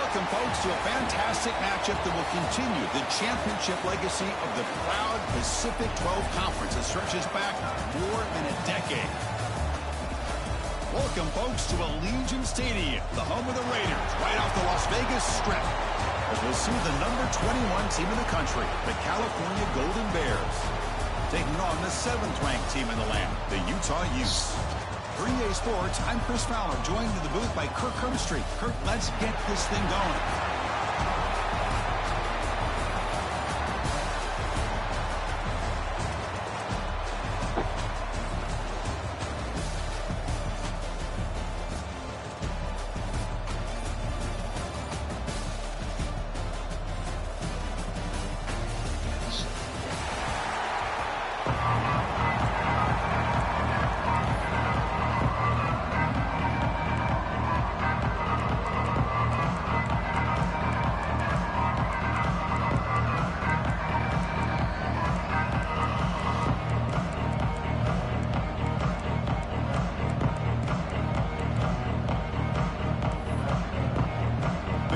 Welcome, folks, to a fantastic matchup that will continue the championship legacy of the proud Pacific 12 Conference that stretches back more than a decade. Welcome, folks, to Allegiant Stadium, the home of the Raiders, right off the Las Vegas Strip, as we'll see the number 21 team in the country, the California Golden Bears, taking on the 7th-ranked team in the land, the Utah Utes. For EA Sports, I'm Chris Fowler, joined in the booth by Kirk Herbstreit. Kirk, let's get this thing going.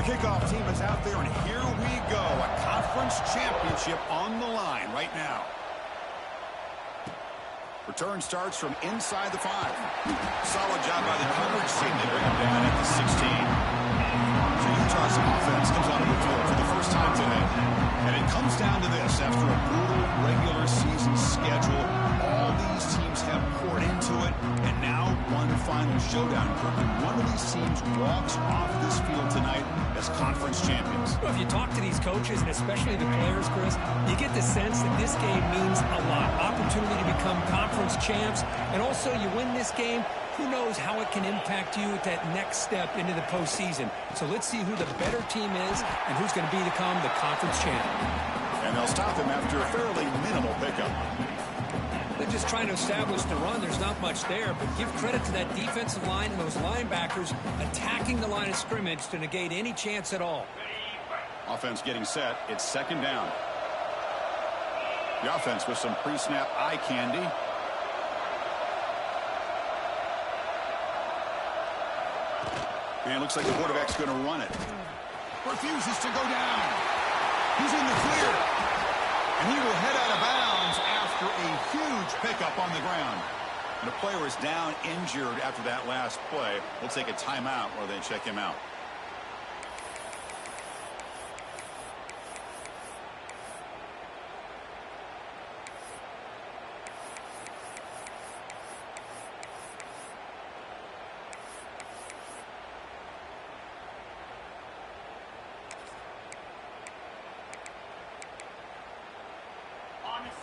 Kickoff team is out there, and here we go. A conference championship on the line right now. Return starts from inside the 5. Solid job by the coverage team. They bring him down at the 16. So Utah's offense comes onto the field for the first time today. And it comes down to this. After a brutal regular season schedule, all these teams have poured into it, and now one final showdown. And one of these teams walks off this field tonight as conference champions. Well, if you talk to these coaches, and especially the players, Chris, you get the sense that this game means a lot. Opportunity to become conference champs, and also you win this game, who knows how it can impact you at that next step into the postseason. So let's see who the better team is and who's going to become the conference champ. And they'll stop him after a fairly minimal pickup. They're just trying to establish the run. There's not much there, but give credit to that defensive line and those linebackers attacking the line of scrimmage to negate any chance at all. Offense getting set. It's 2nd down. The offense with some pre-snap eye candy. And it looks like the quarterback's going to run it. Refuses to go down. He's in the clear. And he will head out of bounds after a huge pickup on the ground. And the player is down injured after that last play. We'll take a timeout while they check him out.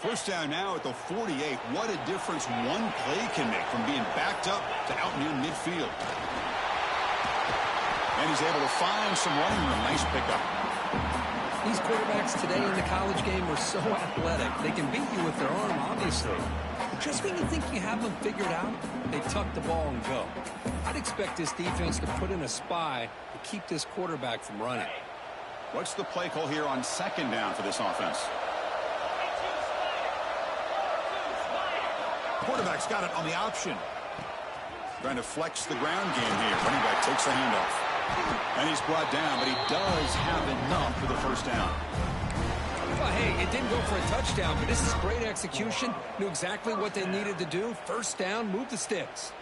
First down now at the 48. What a difference one play can make from being backed up to out near midfield. And he's able to find some running room. Nice pickup. These quarterbacks today in the college game are so athletic. They can beat you with their arm, obviously. But just when you think you have them figured out, they tuck the ball and go. I'd expect this defense to put in a spy to keep this quarterback from running. What's the play call here on 2nd down for this offense? Quarterback's got it on the option. Trying to flex the ground game here. Running back takes the handoff. And he's brought down, but he does have enough for the first down. Well, hey, it didn't go for a touchdown, but this is great execution. Knew exactly what they needed to do. First down, move the sticks.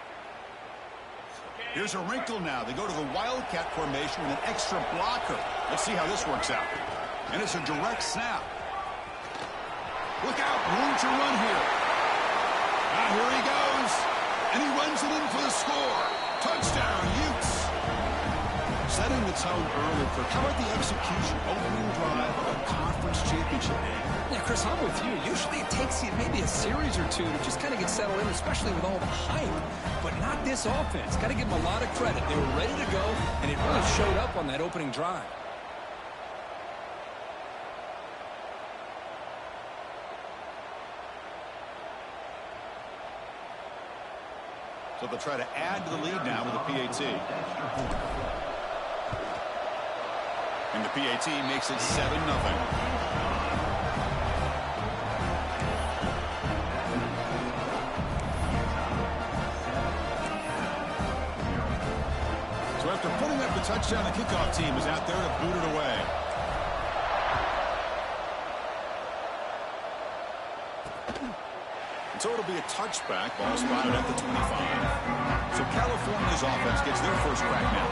Here's a wrinkle now. They go to the Wildcat formation with an extra blocker. Let's see how this works out. And it's a direct snap. Look out, room to run here. Now here he goes, and he runs it in for the score. Touchdown, Utes. Setting the tone early for how about the execution, opening drive of a conference championship game. Yeah, Chris, I'm with you. Usually it takes you maybe a series or two to just kind of get settled in, especially with all the hype. But not this offense. Got to give them a lot of credit. They were ready to go, and it really showed up on that opening drive. So they'll try to add to the lead now with a PAT. And the PAT makes it 7-0. So after putting up the touchdown. The kickoff team is out there to boot it away. And so it'll be a touchback. Ball spotted at the 25. So California's offense gets their first crack now.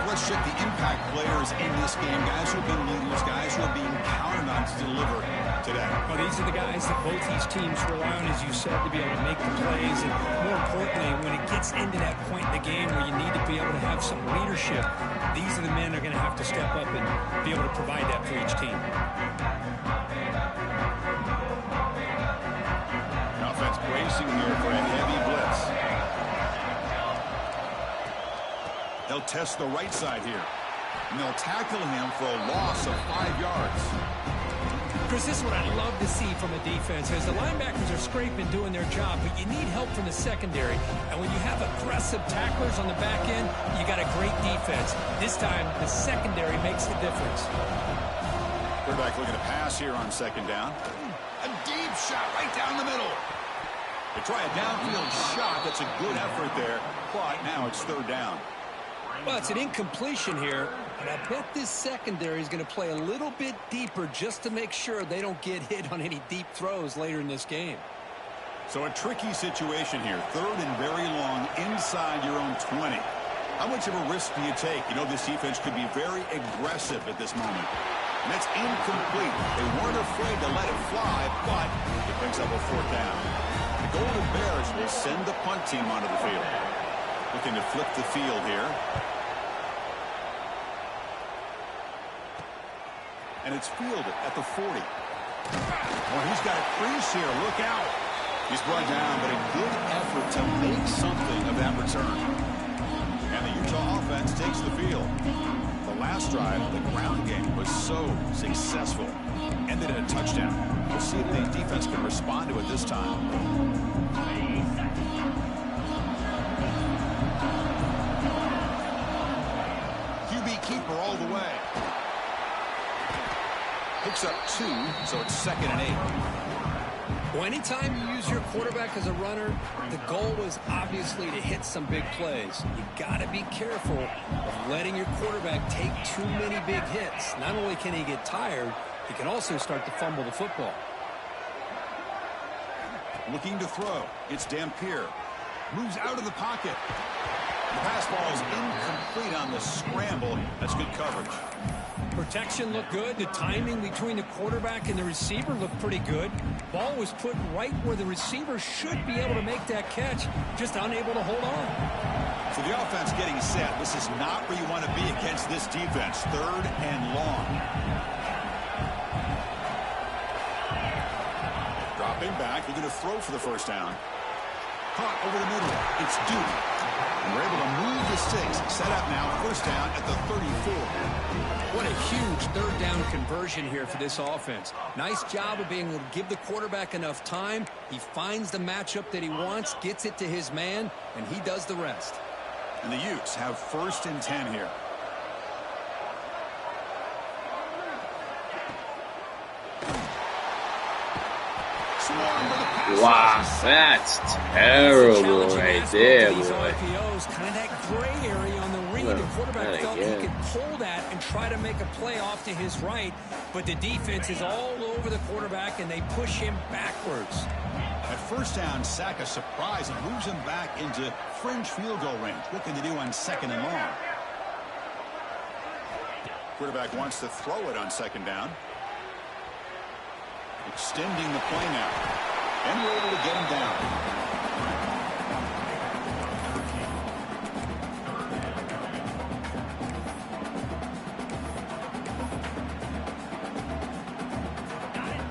Let's check the impact players in this game. Guys who have been leaders, guys who are being counted on to deliver today. Well, these are the guys that both these teams rely on, as you said, to be able to make the plays. And more importantly, when it gets into that point in the game where you need to be able to have some leadership, these are the men that are going to have to step up and be able to provide that for each team. Offense bracing here for a heavy blitz. They'll test the right side here. And they'll tackle him for a loss of 5 yards. Chris, this is what I love to see from a defense. As the linebackers are scraping, doing their job, but you need help from the secondary. And when you have aggressive tacklers on the back end, you got a great defense. This time, the secondary makes the difference. Quarterback looking to pass here on second down. A deep shot right down the middle. They try a downfield shot. That's a good effort there, but now it's third down. Well, it's an incompletion here, but I bet this secondary is going to play a little bit deeper just to make sure they don't get hit on any deep throws later in this game. So a tricky situation here. Third and very long inside your own 20. How much of a risk do you take? You know, this defense could be very aggressive at this moment. And that's incomplete. They weren't afraid to let it fly, but it brings up a fourth down. The Golden Bears will send the punt team onto the field. Looking to flip the field here. And it's fielded at the 40. Oh, he's got a crease here. Look out. He's brought down, but a good effort to make something of that return. And the Utah offense takes the field. The last drive, the ground game, was so successful. Ended in a touchdown. We'll see if the defense can respond to it this time. QB keeper all the way. Picks up 2, so it's 2nd and 8. Well, anytime you use your quarterback as a runner, the goal is obviously to hit some big plays. You got to be careful of letting your quarterback take too many big hits. Not only can he get tired, he can also start to fumble the football. Looking to throw. It's Dampier. Moves out of the pocket. The pass ball is incomplete on the scramble. That's good coverage. Protection looked good. The timing between the quarterback and the receiver looked pretty good. Ball was put right where the receiver should be able to make that catch, just unable to hold on. So the offense getting set. This is not where you want to be against this defense. Third and long. Dropping back. They're going to throw for the first down. Caught over the middle. It's Duke. And we're able to move the sticks. Set up now. First down at the 34. What a huge third down conversion here for this offense. Nice job of being able to give the quarterback enough time. He finds the matchup that he wants, gets it to his man, and he does the rest. And the Utes have 1st and 10 here. Wow, that's terrible right there, boy. Kind of that gray area on the read. The quarterback felt he could pull that and try to make a play off to his right, but the defense is all over the quarterback, and they push him backwards. At first down, sack a surprise and moves him back into fringe field goal range. What can they do on 2nd and long? Quarterback wants to throw it on 2nd down. Extending the play now. And we're able to get him down.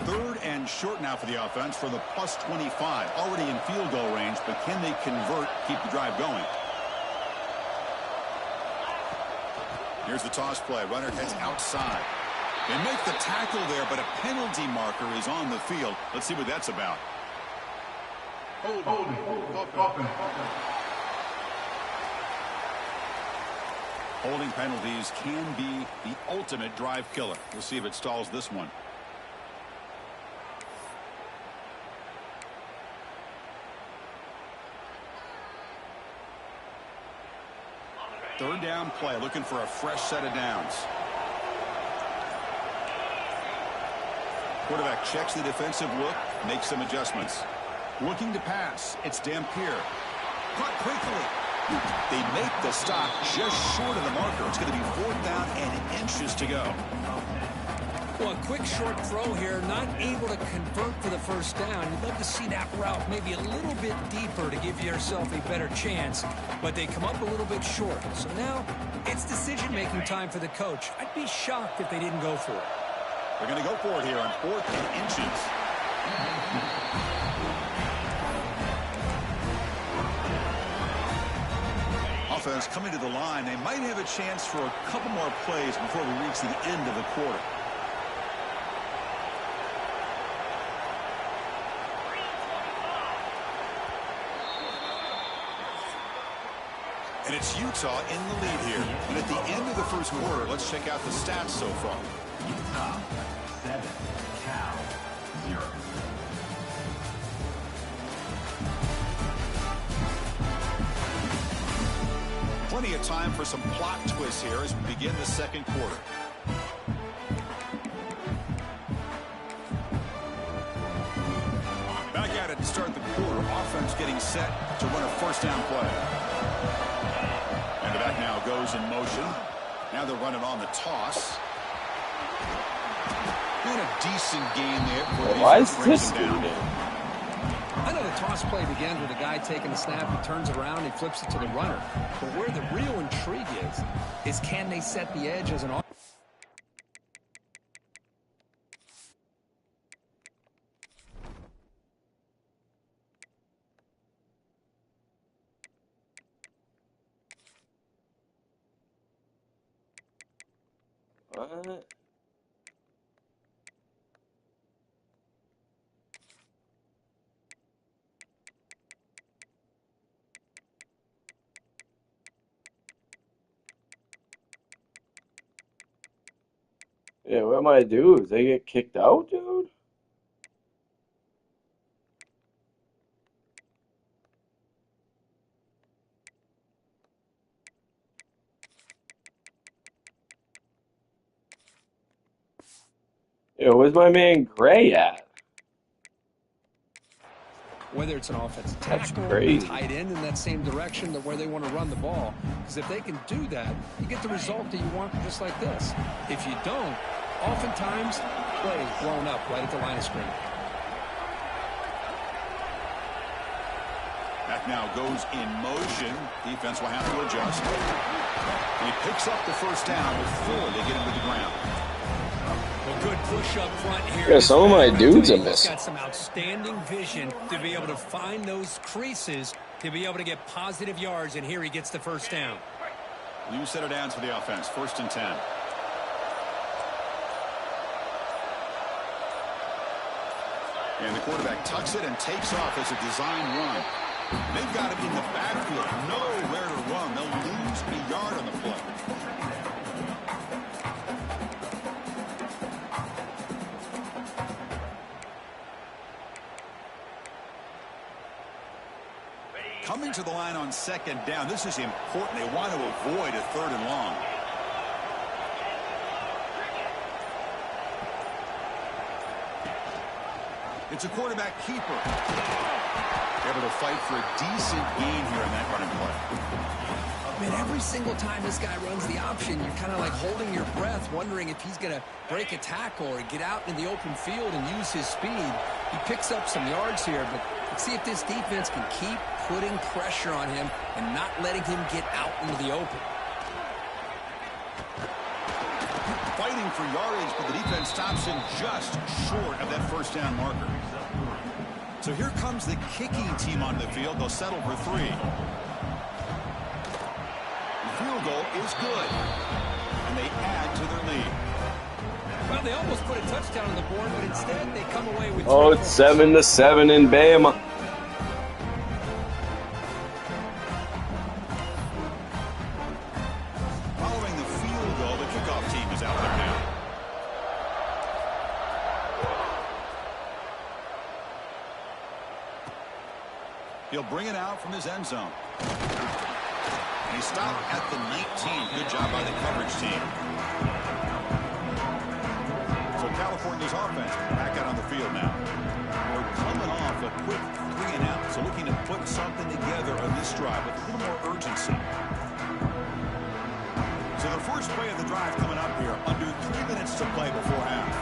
Third and short now for the offense for the plus 25. Already in field goal range, but can they convert, keep the drive going? Here's the toss play. Runner heads outside. They make the tackle there, but a penalty marker is on the field. Let's see what that's about. Holding penalties can be the ultimate drive killer. We'll see if it stalls this one. Third down play, looking for a fresh set of downs. Quarterback checks the defensive look, makes some adjustments. Looking to pass. It's Dampier. Caught quickly. They make the stop just short of the marker. It's going to be 4th down and inches to go. Well, a quick short throw here, not able to convert for the first down. You'd love to see that route maybe a little bit deeper to give yourself a better chance, but they come up a little bit short. So now it's decision-making time for the coach. I'd be shocked if they didn't go for it. They're going to go for it here on 4th and inches. Offense coming to the line. They might have a chance for a couple more plays before we reach the end of the quarter. And it's Utah in the lead here. And at the end of the first quarter, let's check out the stats so far. Utah 7, Cal 0. Plenty of time for some plot twists here as we begin the second quarter. Back at it to start the quarter. Offense getting set to run a first down play. And the back now goes in motion. Now they're running on the toss. And a decent gain there. Why is this dude in? I know the toss play begins with a guy taking the snap, he turns around, he flips it to the runner. But where the real intrigue is can they set the edge as an offense? What? Yeah, what am I do? They get kicked out, dude? Yeah, where's my man Gray at? Whether it's an offensive That's tackle, crazy. tight end in that same direction to where they want to run the ball. Because if they can do that, you get the result that you want just like this. If you don't, oftentimes, play is blown up right at the line of scrimmage. Back now goes in motion. Defense will have to adjust. And he picks up the first down before they get him to the ground. Well, good push up front here. Yeah, some of my dudes are He's missing. got some outstanding vision to be able to find those creases, to be able to get positive yards, and here he gets the first down. New set of downs for the offense. 1st and 10. And the quarterback tucks it and takes off as a design run. They've got him in the backfield. Nowhere to run. They'll lose a yard on the play. Coming to the line on 2nd down. This is important. They want to avoid a 3rd and long. It's a quarterback keeper. Able to fight for a decent gain here in that running play. Man, every single time this guy runs the option, you're kind of like holding your breath, wondering if he's going to break a tackle or get out in the open field and use his speed. He picks up some yards here, but let's see if this defense can keep putting pressure on him and not letting him get out into the open. Fighting for yardage, but the defense stops him just short of that first down marker. So here comes the kicking team on the field. They'll settle for 3. The field goal is good, and they add to their lead. Well, they almost put a touchdown on the board, but instead they come away with Oh, it's 7-7 in Bama. Following the field goal, the kickoff team is out there now. He'll bring it out from his end zone. He stopped at the 19. Good job by the coverage team. So California's offense back out on the field now. We're coming off a quick 3-and-out, so looking to put something together on this drive with a little more urgency. So the first play of the drive coming up here, under 3 minutes to play before half.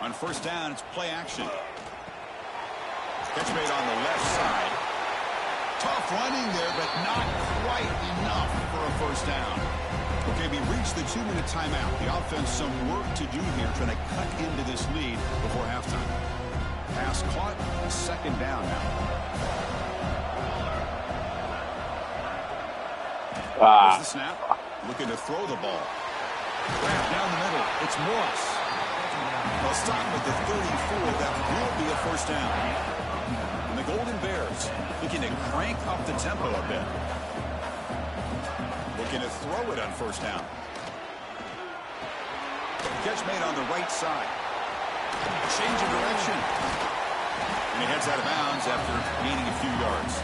On first down, it's play action. Catch made on the left side. Tough running there, but not quite enough for a first down. Okay, we reached the 2-minute timeout. The offense some work to do here, trying to cut into this lead before halftime. Pass caught, second down now. There's the snap. Looking to throw the ball. Grab down the middle. It's Morris. They'll stop at the 34. That will be a first down. And the Golden Bears looking to crank up the tempo a bit. Looking to throw it on first down. Catch made on the right side. Change of direction. And he heads out of bounds after gaining a few yards.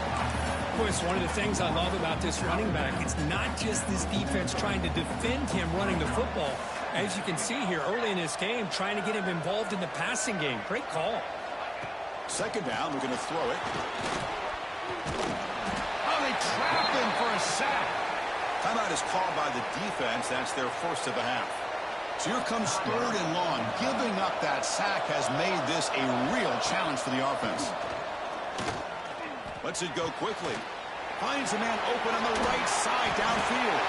Chris, one of the things I love about this running back, it's not just this defense trying to defend him running the football. As you can see here early in this game, trying to get him involved in the passing game. Great call. Second down, looking to throw it. Oh, they trapped him for a sack. Timeout is called by the defense. That's their first of the half. So here comes third and long. Giving up that sack has made this a real challenge for the offense. Lets it go quickly. Finds a man open on the right side downfield.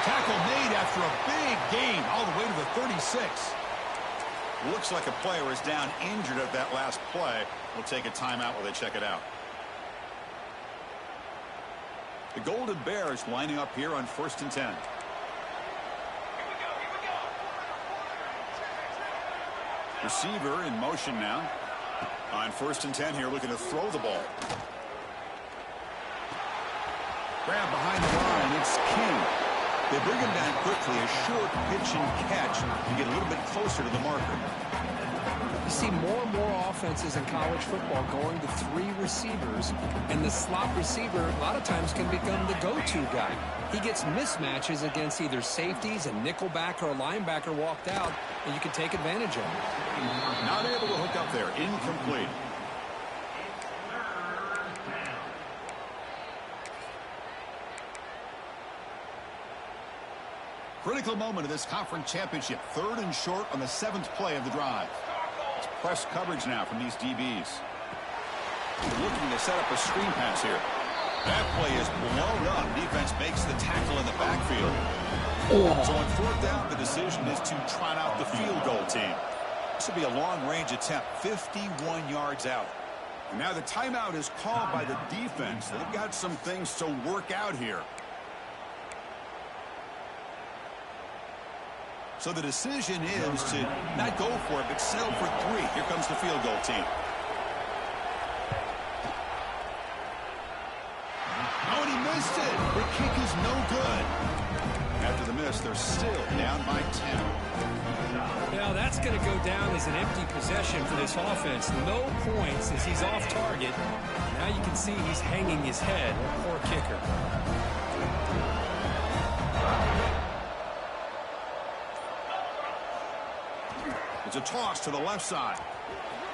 Tackle made after a big gain all the way to the 36. Looks like a player is down injured at that last play. We'll take a timeout while they check it out. The Golden Bears lining up here on 1st and 10. Receiver in motion now. On 1st and 10 here, looking to throw the ball. Grab behind the line. It's King. They bring him down quickly. A short pitch and catch to get a little bit closer to the marker. You see more and more offenses in college football going to 3 receivers, and the slot receiver a lot of times can become the go-to guy. He gets mismatches against either safeties, a nickelback, or a linebacker walked out, and you can take advantage of it. Not able to hook up there. Incomplete. Critical moment of this conference championship. 3rd and short on the 7th play of the drive. It's press coverage now from these DBs. They're looking to set up a screen pass here. That play is blown up. Defense makes the tackle in the backfield. So on 4th down, the decision is to trot out the field goal team. This will be a long-range attempt, 51 yards out. And now the timeout is called by the defense. They've got some things to work out here. So the decision is to not go for it, but settle for 3. Here comes the field goal team. Oh, and he missed it. The kick is no good. After the miss, they're still down by 10. Now that's going to go down as an empty possession for this offense. No points as he's off target. Now you can see he's hanging his head. Poor kicker. It's a toss to the left side.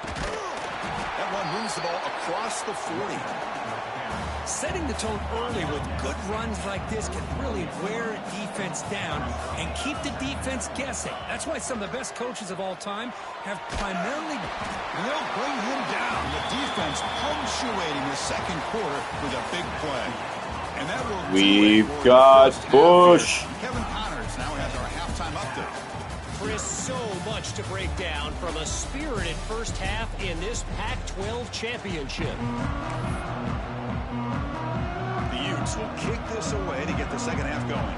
That one moves the ball across the 40. Setting the tone early with good runs like this can really wear a defense down and keep the defense guessing. That's why some of the best coaches of all time have primarily... And they'll bring him down. The defense punctuating the second quarter with a big play. And that will We've got Bush. Kevin Connors now has our halftime update. Chris, so much to break down from a spirited first half in this Pac-12 championship. The Utes will kick this away to get the second half going.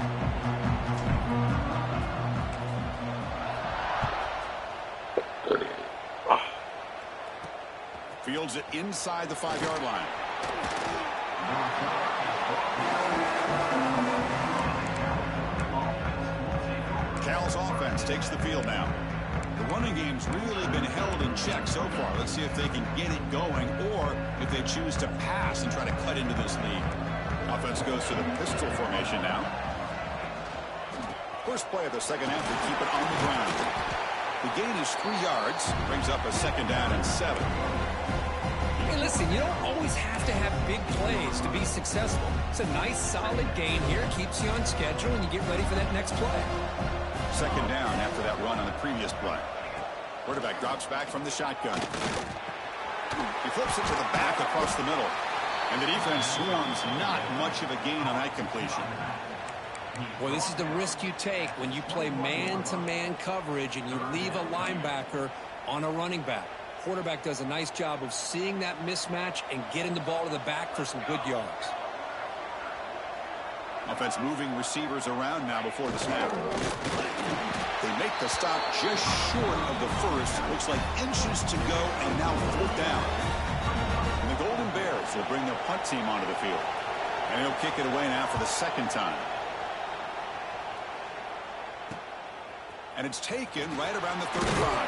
Fields it inside the 5-yard line. Cal's offense takes the field now. The run running game's really been held in check so far. Let's see if they can get it going or if they choose to pass and try to cut into this lead. Offense goes to the pistol formation now. First play of the second half, they keep it on the ground. The gain is 3 yards, brings up a 2nd down and 7. Hey, listen, you don't always have to have big plays to be successful. It's a nice, solid gain here. Keeps you on schedule, and you get ready for that next play. 2nd down after that run on the previous play. Quarterback drops back from the shotgun. He flips it to the back across the middle. And the defense swarms. Not much of a gain on that completion. Boy, this is the risk you take when you play man-to-man coverage and you leave a linebacker on a running back. Quarterback does a nice job of seeing that mismatch and getting the ball to the back for some good yards. Offense moving receivers around now before the snap. They make the stop just short of the first. Looks like inches to go, and now 4th down. And the Golden Bears will bring their punt team onto the field. And he'll kick it away now for the 2nd time. And it's taken right around the 35.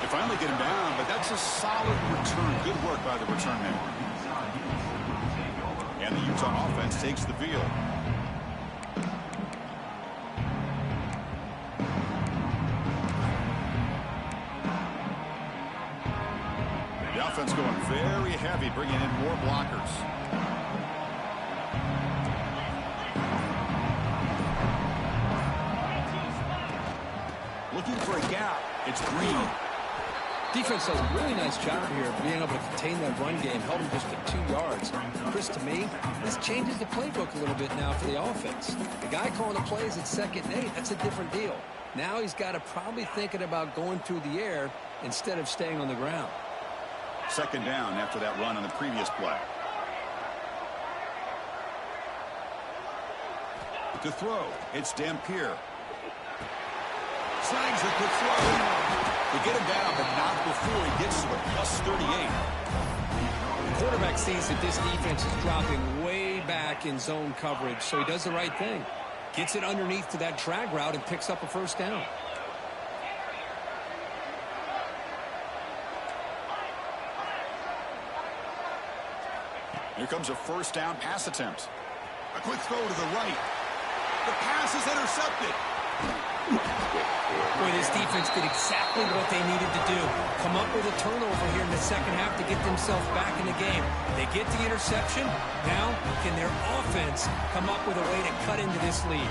They finally get him down, but that's a solid return. Good work by the return man. And the Utah offense takes the field. The offense going very heavy, bringing in more blockers. Looking for a gap. It's Green. Defense does a really nice job here of being able to contain that run game, held him just to 2 yards. Chris, to me, this changes the playbook a little bit now for the offense. The guy calling the plays at 2nd and 8, that's a different deal. Now he's got to probably thinking about going through the air instead of staying on the ground. 2nd down after that run on the previous play. To throw, it's Dampier. Slings it to throw. They get him down, but not before he gets to the +38. The quarterback sees that this defense is dropping way back in zone coverage, so he does the right thing. Gets it underneath to that drag route and picks up a 1st down. Here comes a 1st down pass attempt. A quick throw to the right. The pass is intercepted. Boy, this defense did exactly what they needed to do. Come up with a turnover here in the 2nd half to get themselves back in the game. They get the interception. Now, can their offense come up with a way to cut into this lead?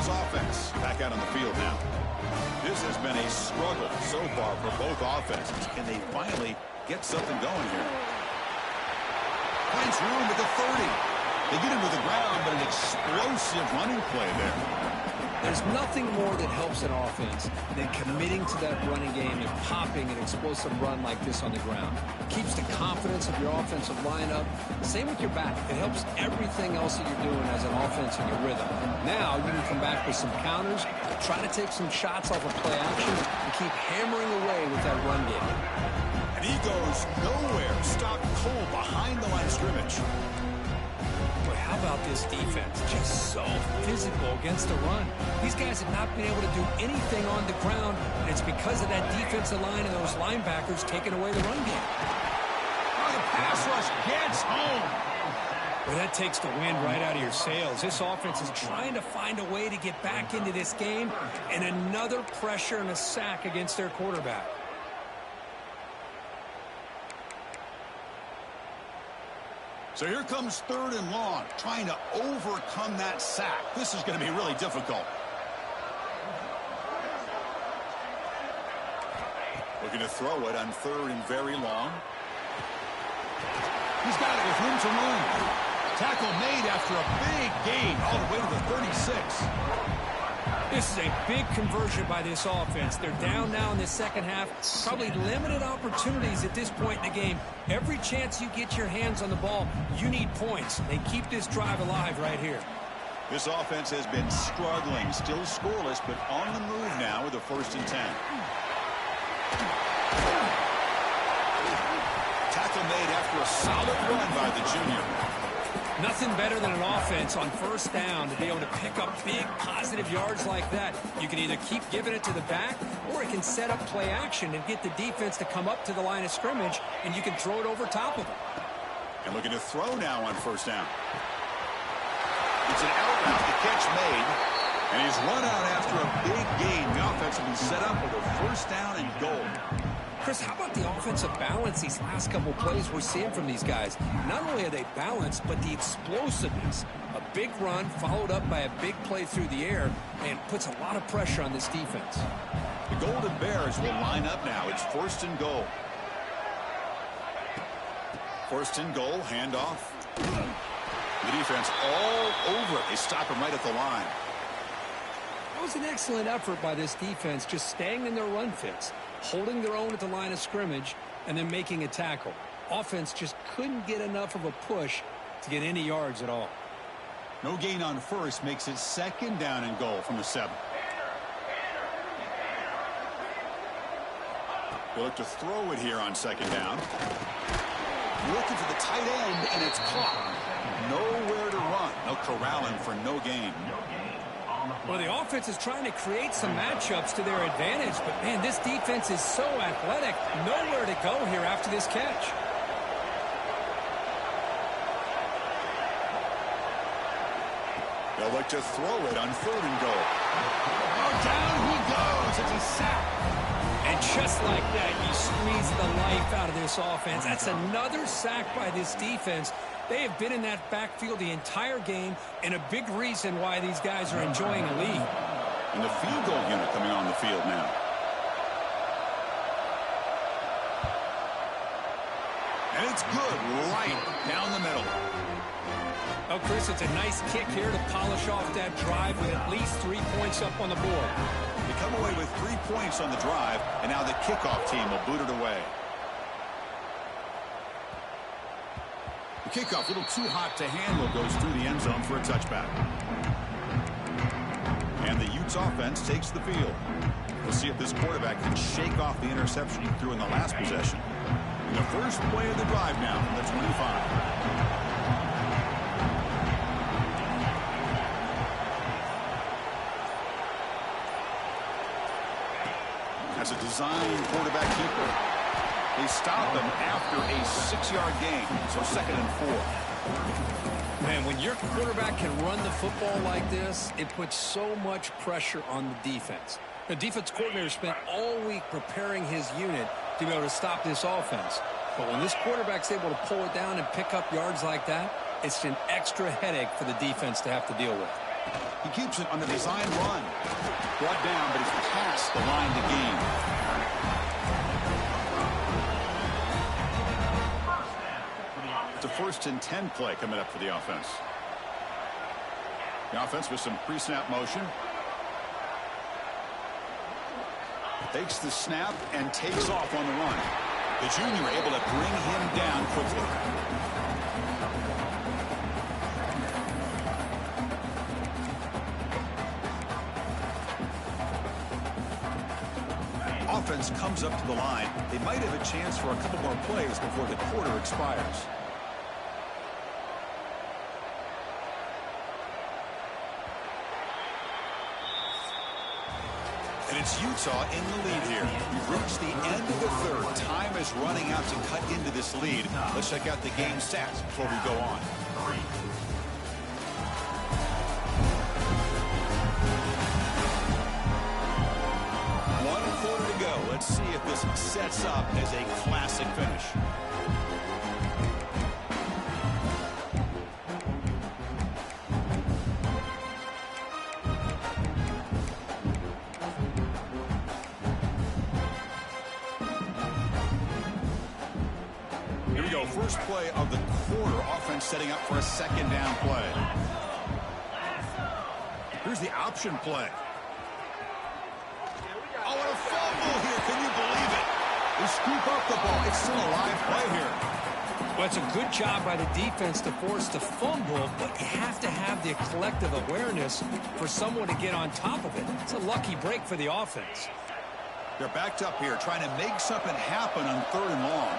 Offense back out on the field now. This has been a struggle so far for both offenses. Can they finally get something going here? Finds room at the 30. They get him to the ground, but an explosive running play there. There's nothing more that helps an offense than committing to that running game and popping an explosive run like this on the ground. It keeps the confidence of your offensive lineup. Same with your back. It helps everything else that you're doing as an offense in your rhythm. Now you can come back with some counters, try to take some shots off of play action, and keep hammering away with that run game. And he goes nowhere. Stopped cold behind the line of scrimmage. How about this defense? Just so physical against the run. These guys have not been able to do anything on the ground, and it's because of that defensive line and those linebackers taking away the run game. Oh, the pass rush gets home. Well, that takes the wind right out of your sails. This offense is trying to find a way to get back into this game, and another pressure and a sack against their quarterback. So here comes 3rd and long, trying to overcome that sack. This is going to be really difficult. Looking to throw it on 3rd and very long. He's got it with room to run. Tackle made after a big gain all the way to the 36. This is a big conversion by this offense. They're down now in the second half. Probably limited opportunities at this point in the game. Every chance you get your hands on the ball, you need points. They keep this drive alive right here. This offense has been struggling, still scoreless, but on the move now with a 1st and 10. Tackle made after a solid run by the junior. Nothing better than an offense on 1st down to be able to pick up big positive yards like that. You can either keep giving it to the back, or it can set up play action and get the defense to come up to the line of scrimmage, and you can throw it over top of them. And looking to throw now on 1st down. It's an out route, the catch made, and he's run out after a big gain. The offense will be set up with a 1st down and goal. Chris, how about the offensive balance these last couple plays we're seeing from these guys? Not only are they balanced, but the explosiveness. A big run followed up by a big play through the air, and puts a lot of pressure on this defense. The Golden Bears will line up now. It's 1st and goal. 1st and goal, handoff. The defense all over it. They stop him right at the line. That was an excellent effort by this defense, just staying in their run fits, holding their own at the line of scrimmage, and then making a tackle. Offense just couldn't get enough of a push to get any yards at all. No gain on 1st makes it 2nd down and goal from the 7. They look to throw it here on 2nd down. Looking for the tight end, and it's caught. Nowhere to run. They'll corral him for no gain. Well, the offense is trying to create some matchups to their advantage, but, man, this defense is so athletic. Nowhere to go here after this catch. They'll look to throw it on 3rd and goal. Oh, down he goes. It's a sack. And just like that, you squeeze the life out of this offense. That's another sack by this defense. They have been in that backfield the entire game, and a big reason why these guys are enjoying a lead. And the field goal unit coming on the field now. And it's good, right down the middle. Oh, Chris, it's a nice kick here to polish off that drive with at least 3 points up on the board. They come away with 3 points on the drive, and now the kickoff team will boot it away. The kickoff, a little too hot to handle, goes through the end zone for a touchback. And the Utes offense takes the field. We'll see if this quarterback can shake off the interception he threw in the last possession. And the first play of the drive now from the 25. As a design quarterback keeper. They stop him after a 6-yard gain, so 2nd and 4. Man, when your quarterback can run the football like this, it puts so much pressure on the defense. The defense coordinator spent all week preparing his unit to be able to stop this offense. But when this quarterback's able to pull it down and pick up yards like that, it's an extra headache for the defense to have to deal with. He keeps it on the design run. Brought down, but he's past the line to gain. It's a 1st and 10 play coming up for the offense. The offense with some pre-snap motion. Takes the snap and takes off on the run. The junior able to bring him down quickly. Offense comes up to the line. They might have a chance for a couple more plays before the quarter expires. And it's Utah in the lead here. We've reached the end of the 3rd. Time is running out to cut into this lead. Let's check out the game stats before we go on. Let's see if this sets up as a classic finish. Here we go, first play of the quarter. Offense setting up for a second down play. Here's the option play. Oh, and a fumble here. Can you believe it? They scoop up the ball. It's still a live play here. Well, it's a good job by the defense to force the fumble, but you have to have the collective awareness for someone to get on top of it. It's a lucky break for the offense. They're backed up here trying to make something happen on 3rd and long.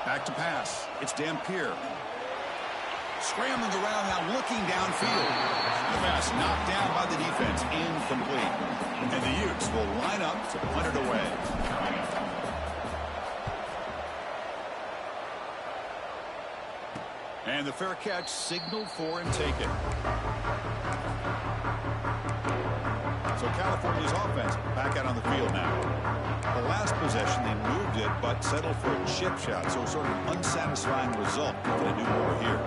Back to pass. It's Dampier. Scrambling around now, looking downfield. The pass knocked down by the defense. Incomplete. And the Utes will line up to punt it away. And the fair catch signaled for and taken. So California's offense back out on the field now. The last possession, they moved it, but settled for a chip shot. So sort of an unsatisfying result. They're going to do more here.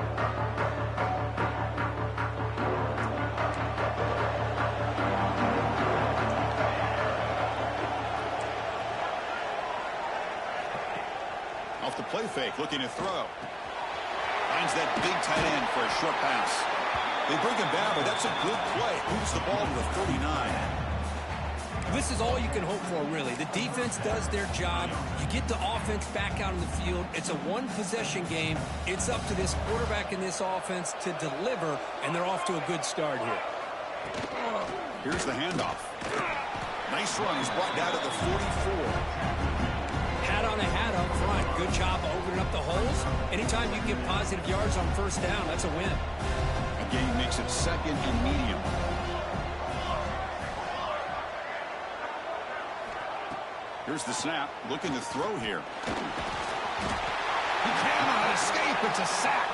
Off the play fake, looking to throw. Finds that big tight end for a short pass. They bring him down, but that's a good play. Moves the ball to the 39. This is all you can hope for, really. The defense does their job. You get the offense back out on the field. It's a one-possession game. It's up to this quarterback and this offense to deliver, and they're off to a good start here. Here's the handoff. Nice run. He's brought down to the 44. Hat on a hat up front. Good job opening up the holes. Anytime you get positive yards on 1st down, that's a win. A gain makes it 2nd and medium. Here's the snap. Looking to throw here. He cannot escape. It's a sack.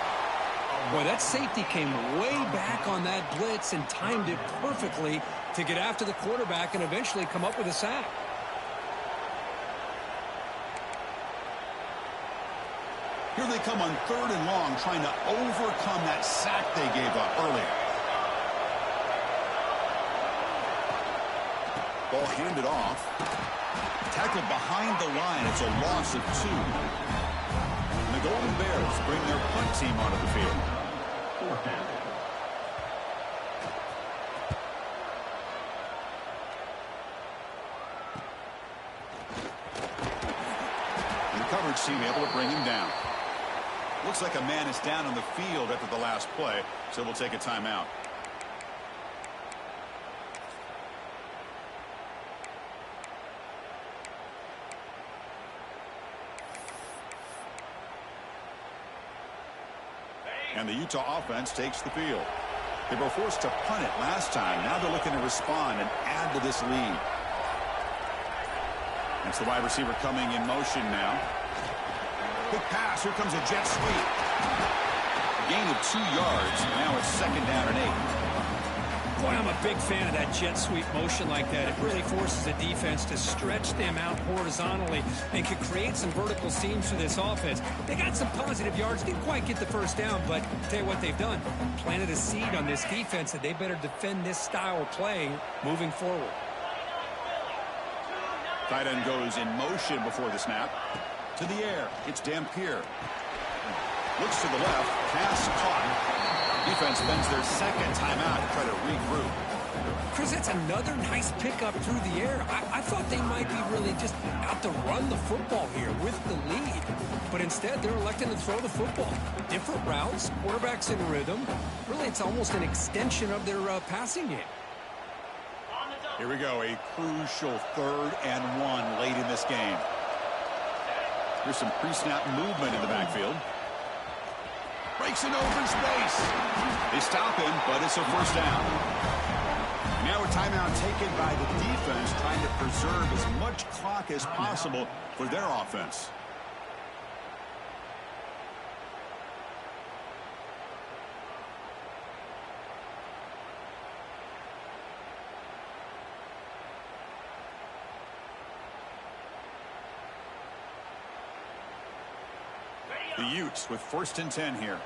Boy, that safety came way back on that blitz and timed it perfectly to get after the quarterback and eventually come up with a sack. Here they come on 3rd and long, trying to overcome that sack they gave up earlier. Ball handed off. Tackled behind the line. It's a loss of 2. And the Golden Bears bring their punt team onto the field. 4th down. And the coverage team able to bring him down. Looks like a man is down on the field after the last play, so we'll take a timeout. And the Utah offense takes the field. They were forced to punt it last time. Now they're looking to respond and add to this lead. That's the wide receiver coming in motion now. Quick pass. Here comes a jet sweep. A gain of 2 yards. Now it's 2nd down and 8. Boy, I'm a big fan of that jet sweep motion like that. It really forces the defense to stretch them out horizontally and can create some vertical seams for this offense. They got some positive yards. Didn't quite get the 1st down, but I'll tell you what they've done. Planted a seed on this defense that they better defend this style of play moving forward. Tight end goes in motion before the snap. To the air. It's Dampier. Looks to the left. Pass caught. Defense spends their 2nd timeout to try to regroup. Chris, that's another nice pickup through the air. I thought they might be really just out to run the football here with the lead. But instead, they're electing to throw the football. Different routes, quarterbacks in rhythm. Really, it's almost an extension of their passing game. Here we go. A crucial 3rd and 1 late in this game. Here's some pre-snap movement in the backfield. Breaks in open space. They stop him, but it's a 1st down. Now a timeout taken by the defense, trying to preserve as much clock as possible for their offense. The Utes with 1st and 10 here.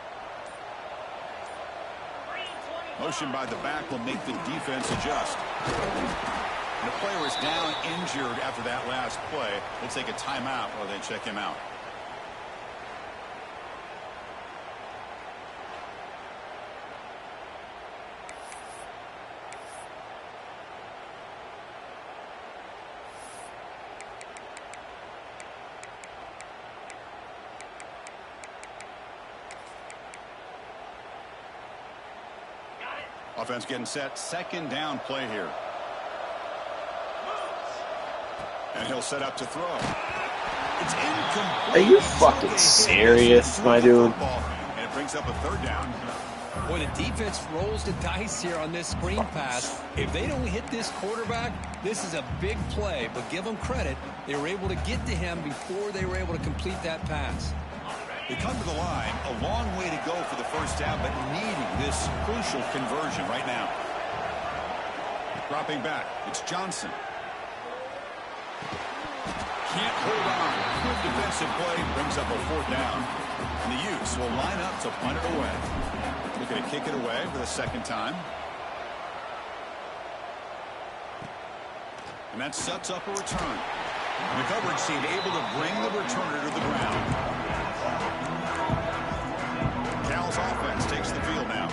Motion by the back will make the defense adjust. And the player is down injured after that last play. We'll take a timeout while they check him out. Offense getting set. 2nd down play here. And he'll set up to throw. It's incomplete. Are you fucking serious, my dude? And it brings up a 3rd down. Boy, the defense rolls the dice here on this screen pass. If they don't hit this quarterback, this is a big play. But give them credit. They were able to get to him before they were able to complete that pass. They come to the line, a long way to go for the 1st down, but needing this crucial conversion right now. Dropping back, it's Johnson. Can't hold on. Good defensive play, brings up a 4th down. And the Utes will line up to punt it away. Looking to kick it away for the 2nd time. And that sets up a return. And the coverage team able to bring the returner to the ground. Cal's offense takes the field now.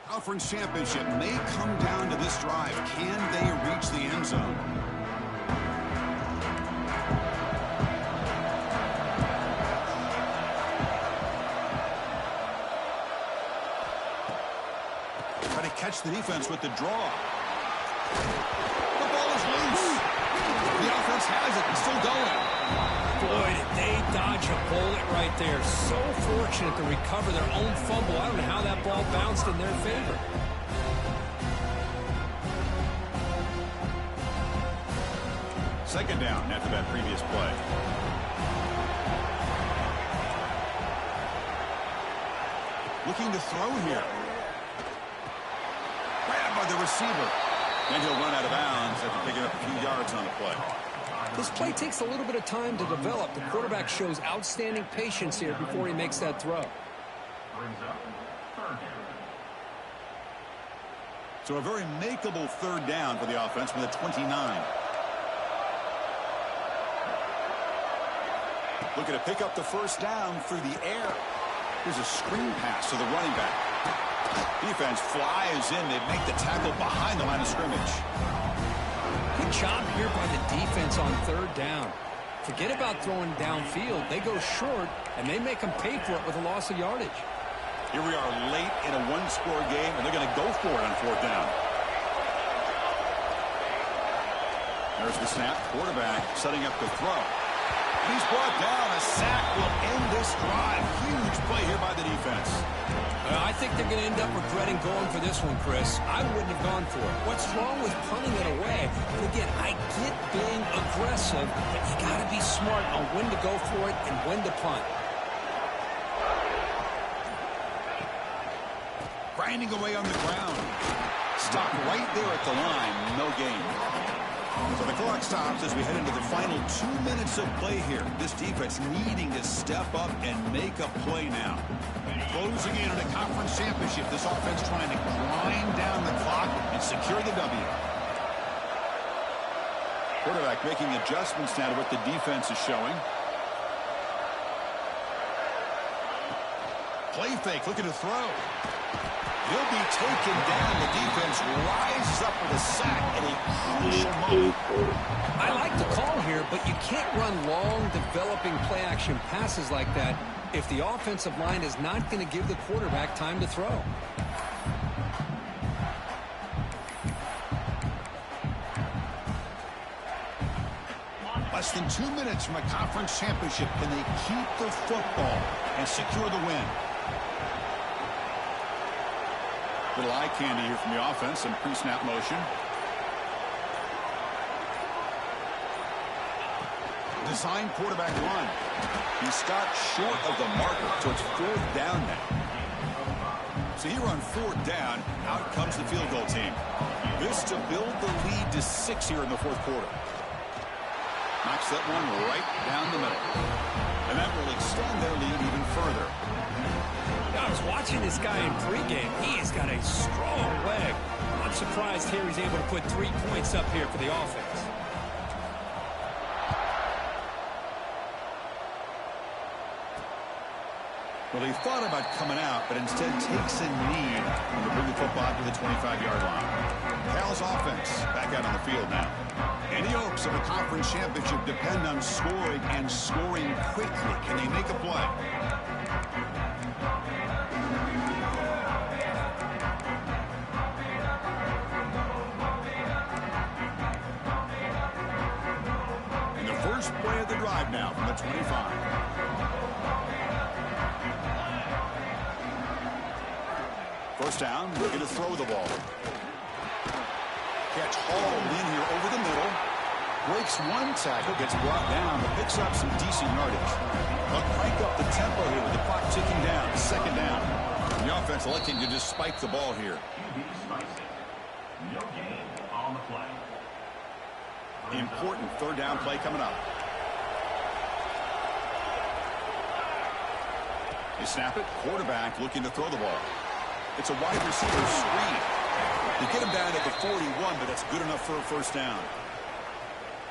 Conference championship may come down to this drive. Can they reach the end zone? Try to catch the defense with the draw. The ball is loose. The offense has it. It's still going. Boy, did they dodge a bullet right there. So fortunate to recover their own fumble. I don't know how that ball bounced in their favor. Second down after that previous play. Looking to throw here. Grabbed by the receiver. And he'll run out of bounds after picking up a few yards on the play. This play takes a little bit of time to develop. The quarterback shows outstanding patience here before he makes that throw. So a very makeable 3rd down for the offense with a 29. Looking to pick up the 1st down through the air. Here's a screen pass to the running back. Defense flies in. They make the tackle behind the line of scrimmage. Good job here by the defense on 3rd down. Forget about throwing downfield. They go short, and they make them pay for it with a loss of yardage. Here we are late in a 1-score game, and they're going to go for it on 4th down. There's the snap. Quarterback setting up the throw. He's brought down. A sack will end this drive. Huge play here by the defense. I think they're going to end up regretting going for this one, Chris. I wouldn't have gone for it. What's wrong with punting it away? And again, I get being aggressive, but you got to be smart on when to go for it and when to punt. Grinding away on the ground. Stop right there at the line. No gain. So the clock stops as we head into the final 2 minutes of play here. This defense needing to step up and make a play now. Closing in on a conference championship, this offense trying to grind down the clock and secure the W. Quarterback making adjustments now to what the defense is showing. Play fake, looking to throw. He'll be taken down. The defense rises up with a sack at a crucial moment. I like the call here, but you can't run long, developing play-action passes like that if the offensive line is not going to give the quarterback time to throw. Less than 2 minutes from a conference championship. Can they keep the football and secure the win? Little eye candy here from the offense. Some pre-snap motion. Design quarterback run. He stopped short of the marker, so it's 4th down now. So here on 4th down, out comes the field goal team. This to build the lead to 6 here in the 4th quarter. Knocks that one right down the middle. And that will extend their lead even further. I was watching this guy in pregame. He has got a strong leg. I'm surprised here he's able to put 3 points up here for the offense. Well, he thought about coming out, but instead takes a knee to bring the football to the 25-yard line. Cal's offense back out on the field now. Any hopes of a conference championship depend on scoring and scoring quickly. Can they make a play? And the first play of the drive now from the 25. First down, looking to throw the ball. Catch hauled in here over the middle. Breaks one tackle, gets brought down, but picks up some decent yardage. They'll crank up the tempo here with the clock ticking down. 2nd down. The offense electing to just spike the ball here. No gain on the play. Important 3rd down play coming up. They snap it. Quarterback looking to throw the ball. It's a wide receiver screen. They get him down at the 41, but that's good enough for a 1st down.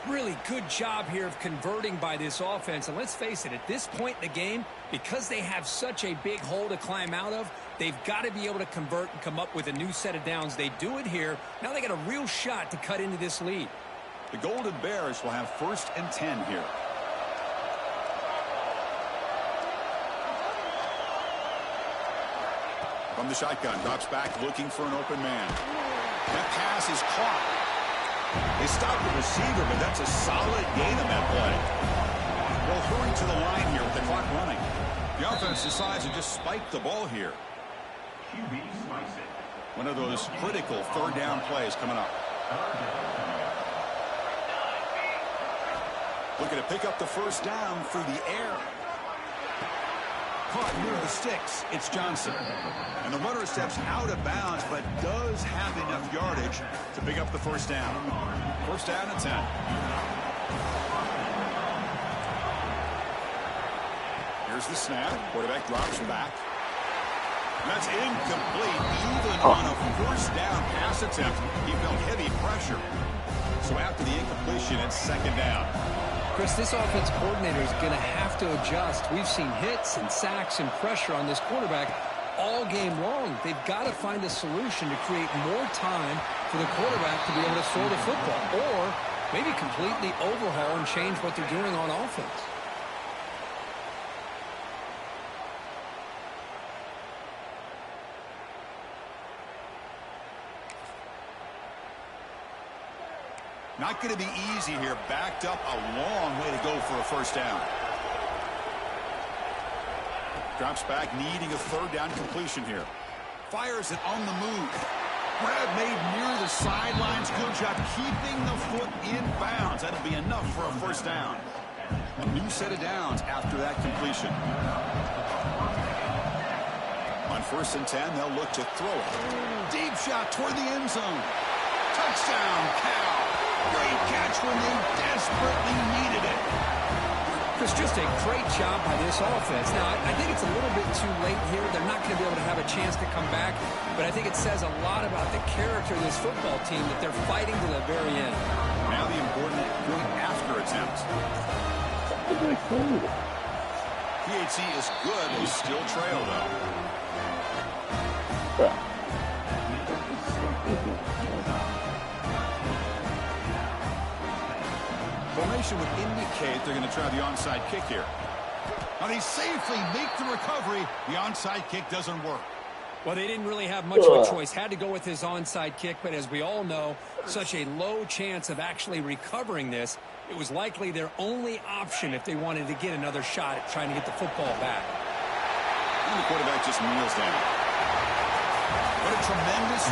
Really good job here of converting by this offense. And let's face it, at this point in the game, because they have such a big hole to climb out of, they've got to be able to convert and come up with a new set of downs. They do it here. Now they got a real shot to cut into this lead. The Golden Bears will have 1st and 10 here. From the shotgun, drops back looking for an open man. That pass is caught. They stop the receiver, but that's a solid gain on that play. Well, hurry to the line here with the clock running. The offense decides to just spike the ball here. One of those critical 3rd down plays coming up. Looking to pick up the 1st down through the air. Caught near the sticks. It's Johnson. And the runner steps out of bounds, but does have enough yardage to pick up the 1st down. 1st down and 10. Here's the snap. Quarterback drops back. And that's incomplete. Even on a 1st down pass attempt, he felt heavy pressure. So after the incompletion, it's 2nd down. Chris, this offense coordinator is going to have to adjust. We've seen hits and sacks and pressure on this quarterback all game long. They've got to find a solution to create more time for the quarterback to be able to throw the football, or maybe completely overhaul and change what they're doing on offense. Not going to be easy here. Backed up a long way to go for a 1st down. Drops back, needing a 3rd down completion here. Fires it on the move. Grab made near the sidelines. Good job keeping the foot in bounds. That'll be enough for a 1st down. A new set of downs after that completion. On 1st and 10, they'll look to throw it. Deep shot toward the end zone. Touchdown, Cal. Great catch when they desperately needed it. Chris, just a great job by this offense. Now, I think it's a little bit too late here. They're not going to be able to have a chance to come back, but I think it says a lot about the character of this football team that they're fighting to the very end. Now the important point after attempt. PHC is good. They still trail, though. Formation would indicate they're going to try the onside kick here. Now they safely make the recovery. The onside kick doesn't work. Well, they didn't really have much of a choice. Had to go with his onside kick, but as we all know, such a low chance of actually recovering this. It was likely their only option if they wanted to get another shot at trying to get the football back. And the quarterback just kneels down. What a tremendous